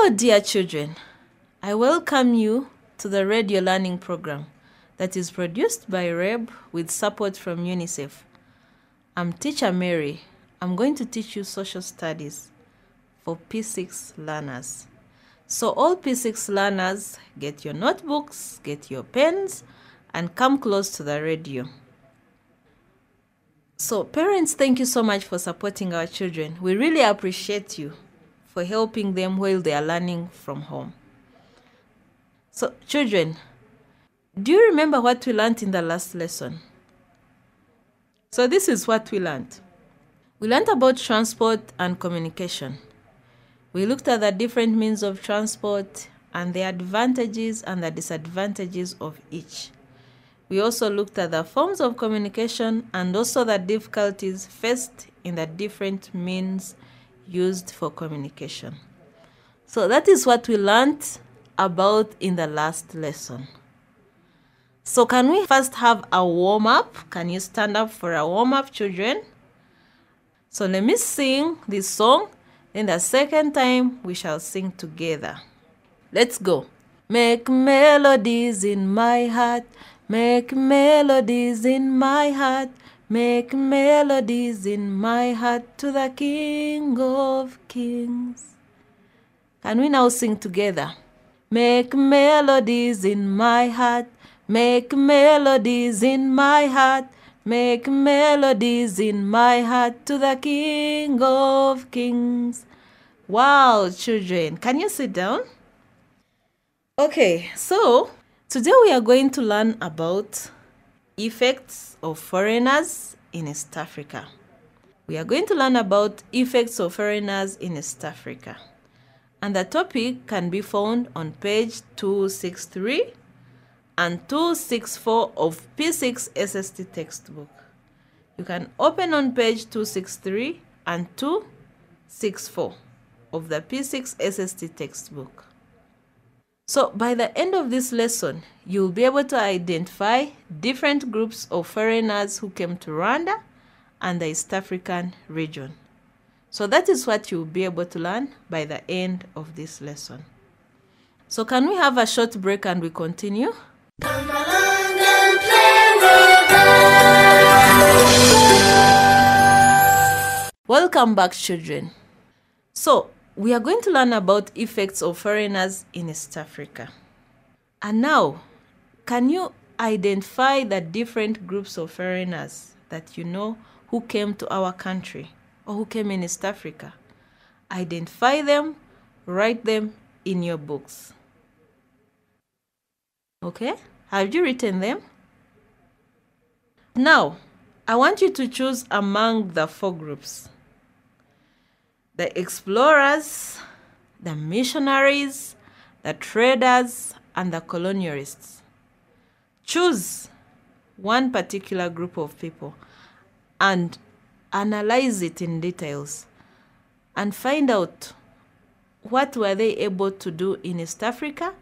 Hello, dear children. I welcome you to the radio learning program that is produced by REB with support from UNICEF. I'm Teacher Mary. I'm going to teach you social studies for P6 learners. So all P6 learners, get your notebooks, get your pens, and come close to the radio. So parents, thank you so much for supporting our children. We really appreciate you for helping them while they are learning from home. So children, do you remember what we learned in the last lesson? So this is what we learned. We learned about transport and communication. We looked at the different means of transport and the advantages and the disadvantages of each. We also looked at the forms of communication and also the difficulties faced in the different means used for communication. So that is what we learned about in the last lesson. So can we first have a warm-up? Can you stand up for a warm-up, children? So let me sing this song. Then the second time we shall sing together. Let's go. Make melodies in my heart. Make melodies in my heart. Make melodies in my heart to the King of Kings. Can we now sing together? Make melodies in my heart. Make melodies in my heart. Make melodies in my heart to the King of Kings. Wow, children, can you sit down? Okay, so today we are going to learn about effects of foreigners in East Africa. We are going to learn about effects of foreigners in East Africa. And the topic can be found on page 263 and 264 of P6 SST textbook. You can open on page 263 and 264 of the P6 SST textbook. So by the end of this lesson, you'll be able to identify different groups of foreigners who came to Rwanda and the East African region. So that is what you'll be able to learn by the end of this lesson. So can we have a short break and we continue? Come along and play with us. Welcome back, children. So we are going to learn about effects of foreigners in East Africa. And now, can you identify the different groups of foreigners that you know who came to our country or who came in East Africa? Identify them, write them in your books. Okay? Have you written them? Now, I want you to choose among the four groups: the explorers, the missionaries, the traders, and the colonialists. Choose one particular group of people and analyze it in details and find out what were they able to do in East Africa,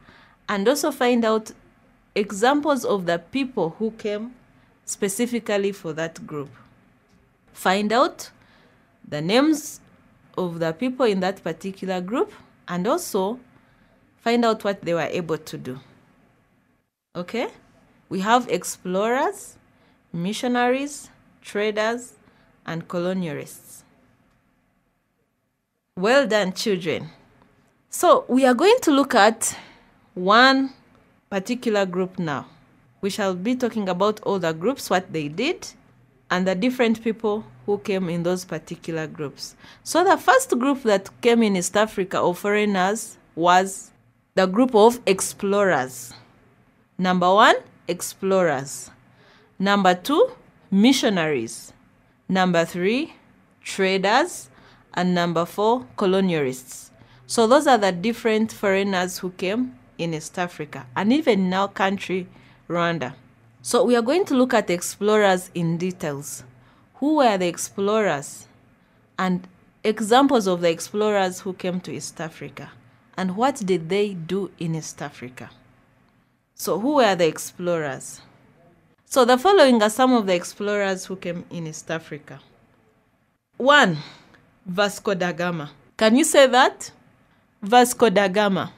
and also find out examples of the people who came specifically for that group. Find out the names of the people in that particular group and also find out what they were able to do. Okay? We have explorers, missionaries, traders, and colonialists. Well done, children. So we are going to look at one particular group now. We shall be talking about all the groups, what they did, and the different people who came in those particular groups. So the first group that came in East Africa of foreigners was the group of explorers. Number 1, explorers. Number 2, missionaries. Number 3, traders. And number 4, colonialists. So those are the different foreigners who came in East Africa and even in our country, Rwanda. So we are going to look at explorers in details. Who were the explorers? And examples of the explorers who came to East Africa. And what did they do in East Africa? So who were the explorers? So the following are some of the explorers who came in East Africa. 1, Vasco da Gama. Can you say that? Vasco da Gama.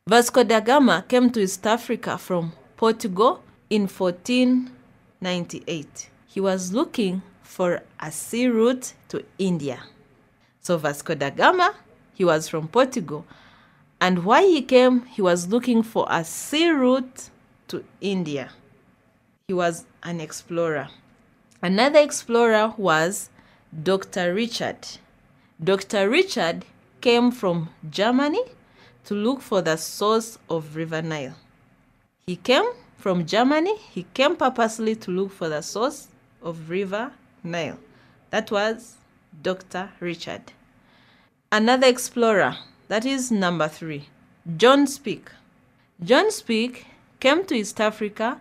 Vasco da Gama came to East Africa from Portugal in 1498. He was looking for a sea route to India. So Vasco da Gama, he was from Portugal. And why he came, he was looking for a sea route to India. He was an explorer. Another explorer was Dr. Richard. Dr. Richard came from Germany to look for the source of River Nile. He came from Germany. He came purposely to look for the source of River Nile. That was Dr. Richard. Another explorer, that is number 3, John Speke. John Speke came to East Africa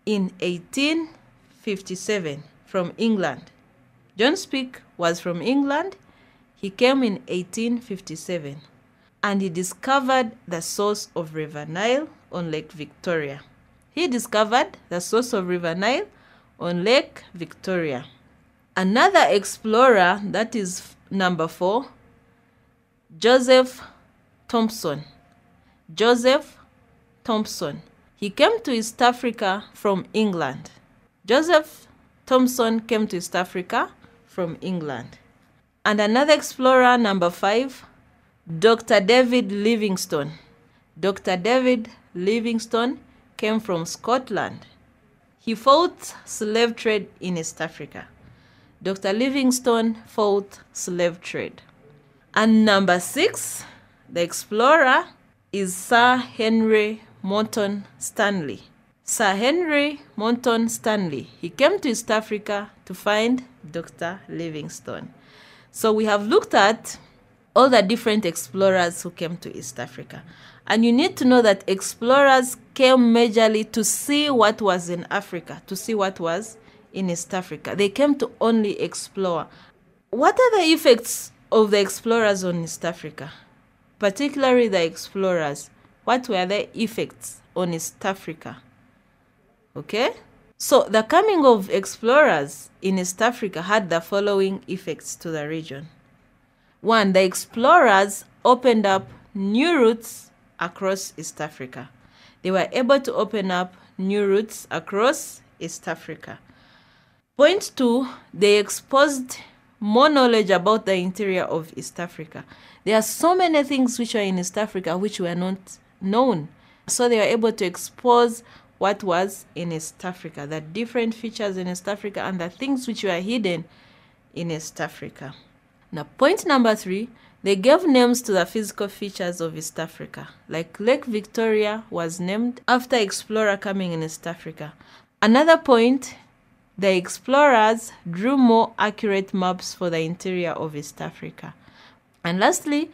in 1857 from England. John Speke was from England. He came in 1857 and he discovered the source of River Nile on Lake Victoria. He discovered the source of River Nile on Lake Victoria. Another explorer, that is number 4, Joseph Thompson. Joseph Thompson. He came to East Africa from England. Joseph Thompson came to East Africa from England. And another explorer, number 5, Dr. David Livingstone. Dr. David Livingstone came from Scotland. He fought slave trade in East Africa. Dr. Livingstone fought slave trade. And number 6, the explorer is Sir Henry Morton Stanley. Sir Henry Morton Stanley. He came to East Africa to find Dr. Livingstone. So we have looked at all the different explorers who came to East Africa. And you need to know that explorers came majorly to see what was in Africa, to see what was in East Africa. They came to only explore. What are the effects of the explorers on East Africa? Particularly the explorers. What were their effects on East Africa? Okay? So the coming of explorers in East Africa had the following effects to the region. 1, the explorers opened up new routes across East Africa. They were able to open up new routes across East Africa. Point 2, they exposed more knowledge about the interior of East Africa. There are so many things which are in East Africa which were not known. So they were able to expose what was in East Africa, the different features in East Africa and the things which were hidden in East Africa. Now, point number 3, they gave names to the physical features of East Africa. Like Lake Victoria was named after explorer coming in East Africa. Another point, the explorers drew more accurate maps for the interior of East Africa. And lastly,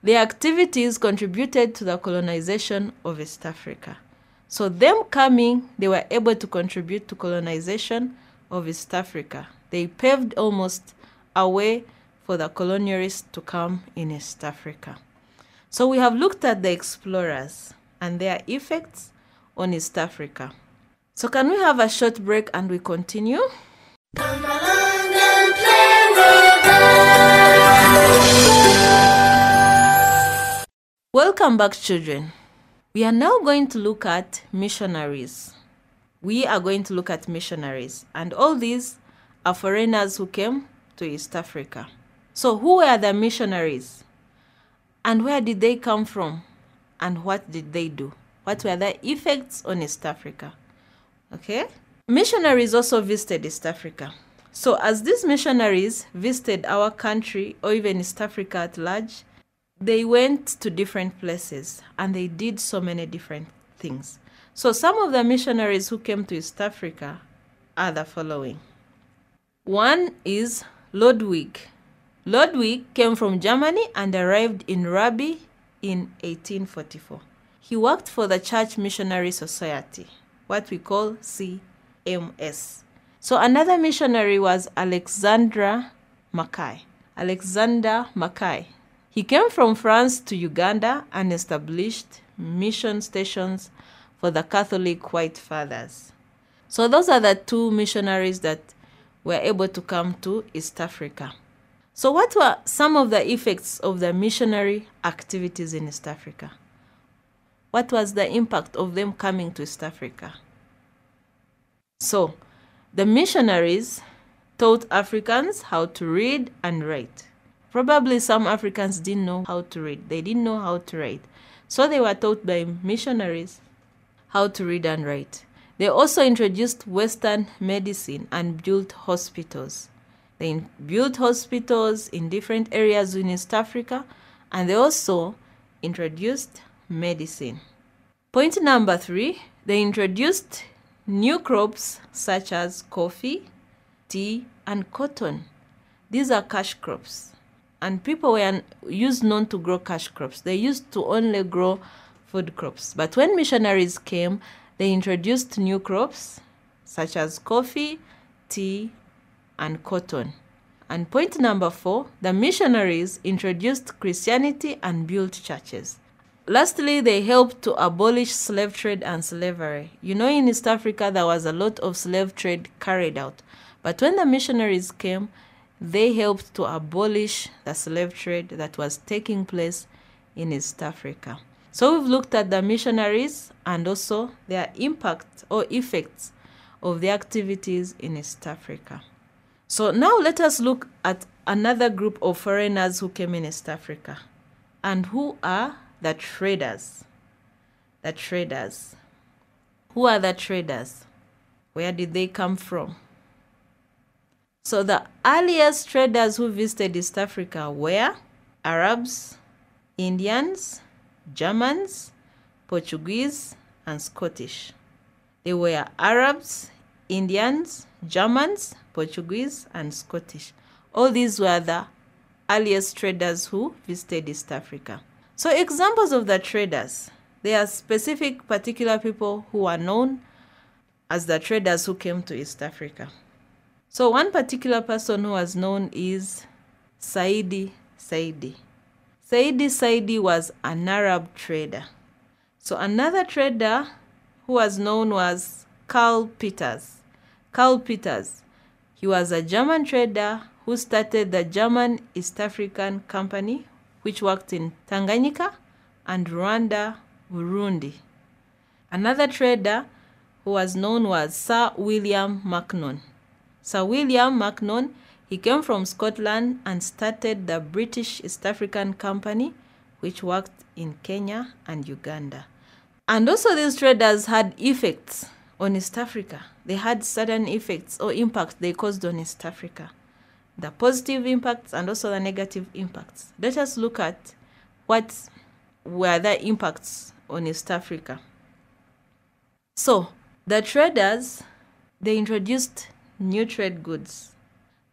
their activities contributed to the colonization of East Africa. So them coming, they were able to contribute to colonization of East Africa. They paved almost a way for the colonialists to come in East Africa. So we have looked at the explorers and their effects on East Africa. So can we have a short break and we continue? Come along and play with us. Welcome back, children. We are now going to look at missionaries. We are going to look at missionaries, and all these are foreigners who came to East Africa. So who were the missionaries? And where did they come from? And what did they do? What were their effects on East Africa? Okay? Missionaries also visited East Africa. So as these missionaries visited our country or even East Africa at large, they went to different places and they did so many different things. So some of the missionaries who came to East Africa are the following. 1 is Ludwig. Ludwig came from Germany and arrived in Rabi in 1844. He worked for the Church Missionary Society, what we call CMS. So another missionary was Alexander Mackay. Alexander Mackay. He came from France to Uganda and established mission stations for the Catholic White Fathers. So those are the 2 missionaries that were able to come to East Africa. So what were some of the effects of the missionary activities in East Africa? What was the impact of them coming to East Africa? So, the missionaries taught Africans how to read and write. Probably some Africans didn't know how to read. They didn't know how to write. So they were taught by missionaries how to read and write. They also introduced Western medicine and built hospitals. They built hospitals in different areas in East Africa, and they also introduced medicine. Point number 3, they introduced new crops such as coffee, tea, and cotton. These are cash crops, and people were known to grow cash crops. They used to only grow food crops. But when missionaries came, they introduced new crops such as coffee, tea, and cotton. And point number 4, the missionaries introduced Christianity and built churches. Lastly, they helped to abolish slave trade and slavery. You know, in East Africa, there was a lot of slave trade carried out. But when the missionaries came, they helped to abolish the slave trade that was taking place in East Africa. So we've looked at the missionaries and also their impact or effects of the activities in East Africa. So now let us look at another group of foreigners who came in East Africa, and who are the traders. The traders. Who are the traders? Where did they come from? So the earliest traders who visited East Africa were Arabs, Indians, Germans, Portuguese, and Scottish. They were Arabs, Indians, Germans, Portuguese, and Scottish. All these were the earliest traders who visited East Africa. So examples of the traders. There are specific particular people who are known as the traders who came to East Africa. So one particular person who was known is Saidi Saidi. Saidi Saidi was an Arab trader. So another trader who was known was Karl Peters. Karl Peters. He was a German trader who started the German East African Company, which worked in Tanganyika and Rwanda, Burundi. Another trader who was known was Sir William Macnon. Sir William Macnon, he came from Scotland and started the British East African Company, which worked in Kenya and Uganda. And also these traders had effects on East Africa. They had certain effects or impacts they caused on East Africa. The positive impacts and also the negative impacts. Let us look at what were the impacts on East Africa. So, the traders, they introduced new trade goods.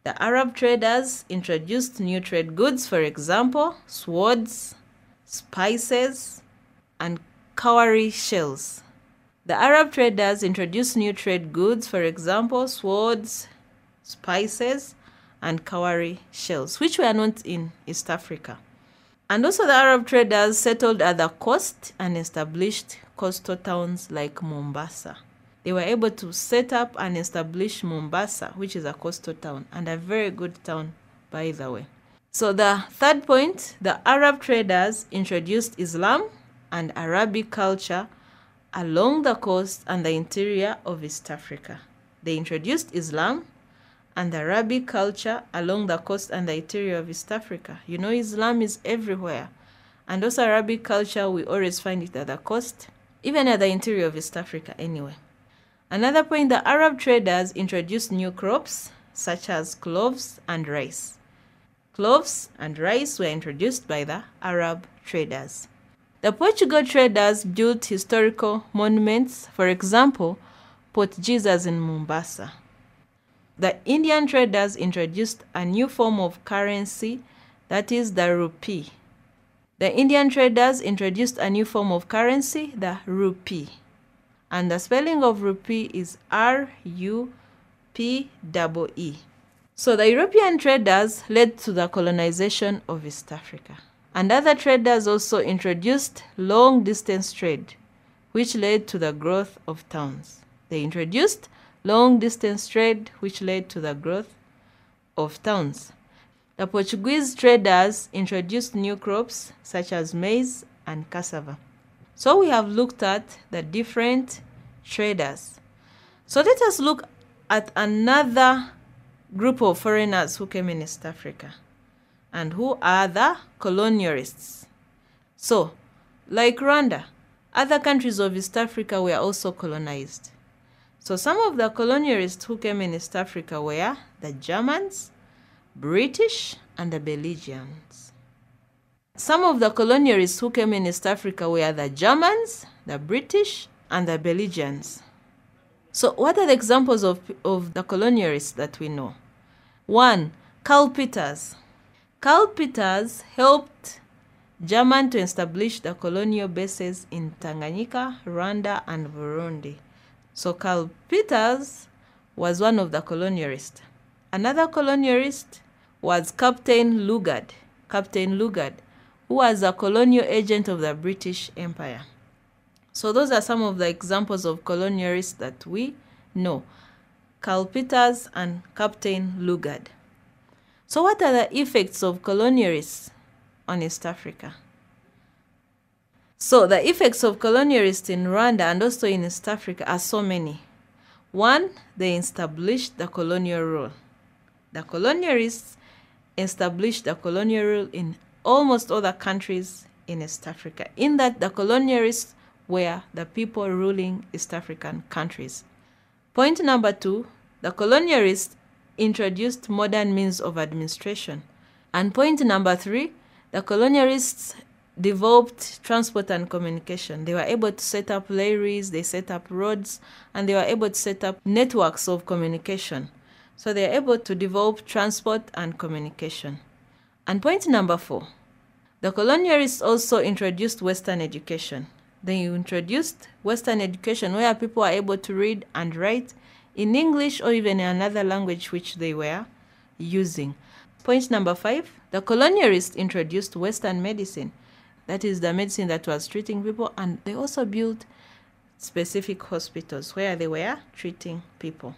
The Arab traders introduced new trade goods, for example, swords, spices, and cowrie shells. The Arab traders introduced new trade goods, for example, swords, spices, and cowrie shells, which were not in East Africa. And also the Arab traders settled at the coast and established coastal towns like Mombasa. They were able to set up and establish Mombasa, which is a coastal town, and a very good town, by the way. So the third point, the Arab traders introduced Islam and Arabic culture along the coast and the interior of East Africa. They introduced Islam and Arabic culture along the coast and the interior of East Africa. You know, Islam is everywhere. And also Arabic culture, we always find it at the coast, even at the interior of East Africa anyway. Another point, the Arab traders introduced new crops such as cloves and rice. Cloves and rice were introduced by the Arab traders. The Portugal traders built historical monuments, for example, Port Jesus in Mombasa. The Indian traders introduced a new form of currency, that is the rupee. The Indian traders introduced a new form of currency, the rupee. And the spelling of rupee is R-U-P-E-E. So the European traders led to the colonization of East Africa. And other traders also introduced long-distance trade, which led to the growth of towns. They introduced long-distance trade, which led to the growth of towns. The Portuguese traders introduced new crops such as maize and cassava. So we have looked at the different traders. So let us look at another group of foreigners who came in East Africa. And who are the colonialists? So, like Rwanda, other countries of East Africa were also colonized. So some of the colonialists who came in East Africa were the Germans, British, and the Belgians. Some of the colonialists who came in East Africa were the Germans, the British, and the Belgians. So what are the examples of the colonialists that we know? 1. Karl Peters. Karl Peters helped Germans to establish the colonial bases in Tanganyika, Rwanda, and Burundi. So Karl Peters was one of the colonialists. Another colonialist was Captain Lugard. Captain Lugard, who was a colonial agent of the British Empire. So those are some of the examples of colonialists that we know. Karl Peters and Captain Lugard. So what are the effects of colonialists on East Africa? So the effects of colonialists in Rwanda and also in East Africa are so many. 1, they established the colonial rule. The colonialists established the colonial rule in almost all the countries in East Africa, in that the colonialists were the people ruling East African countries. Point number 2, the colonialists introduced modern means of administration. And point number 3, the colonialists developed transport and communication. They were able to set up railways, they set up roads, and they were able to set up networks of communication. So they are able to develop transport and communication. And point number 4, the colonialists also introduced Western education. They introduced Western education where people are able to read and write in English or even in another language which they were using. Point number 5, the colonialists introduced Western medicine. That is the medicine that was treating people, and they also built specific hospitals where they were treating people.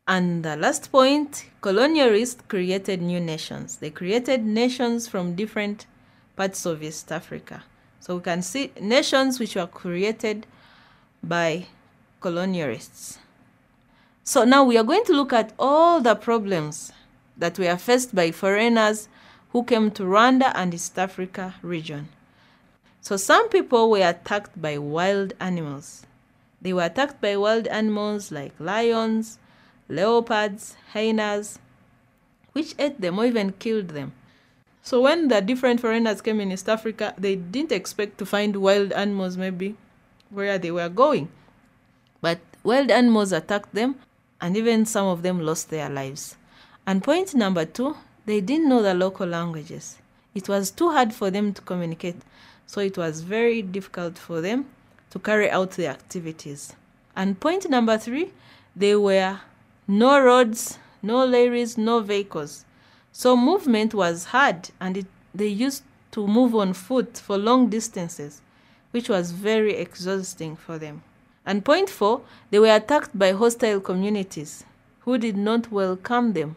And the last point, colonialists created new nations. They created nations from different parts of East Africa. So we can see nations which were created by colonialists. So now we are going to look at all the problems that were faced by foreigners who came to Rwanda and East Africa region. So some people were attacked by wild animals. They were attacked by wild animals like lions, leopards, hyenas, which ate them or even killed them. So when the different foreigners came in East Africa, they didn't expect to find wild animals maybe where they were going. But wild animals attacked them, and even some of them lost their lives. And point number 2, they didn't know the local languages. It was too hard for them to communicate, so it was very difficult for them to carry out their activities. And point number 3, there were no roads, no railways, no vehicles. So movement was hard, and they used to move on foot for long distances, which was very exhausting for them. And point 4, they were attacked by hostile communities who did not welcome them,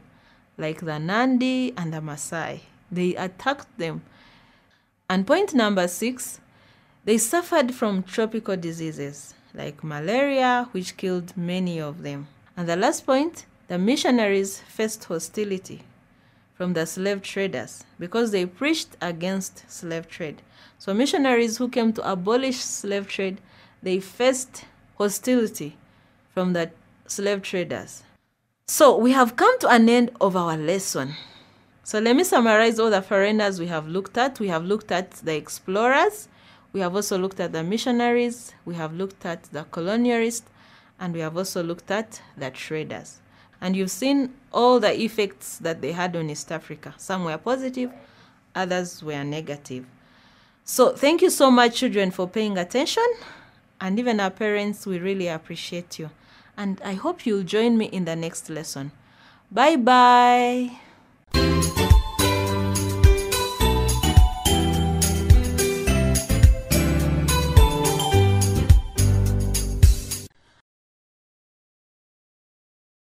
like the Nandi and the Maasai. They attacked them. And point number 6, they suffered from tropical diseases like malaria, which killed many of them. And the last point, the missionaries faced hostility from the slave traders because they preached against slave trade. So missionaries who came to abolish slave trade, they faced hostility from the slave traders. So we have come to an end of our lesson. So let me summarize all the foreigners we have looked at. We have looked at the explorers. We have also looked at the missionaries. We have looked at the colonialists. And we have also looked at the traders. And you've seen all the effects that they had on East Africa. Some were positive, others were negative. So thank you so much, children, for paying attention. And even our parents, we really appreciate you. And I hope you'll join me in the next lesson. Bye-bye.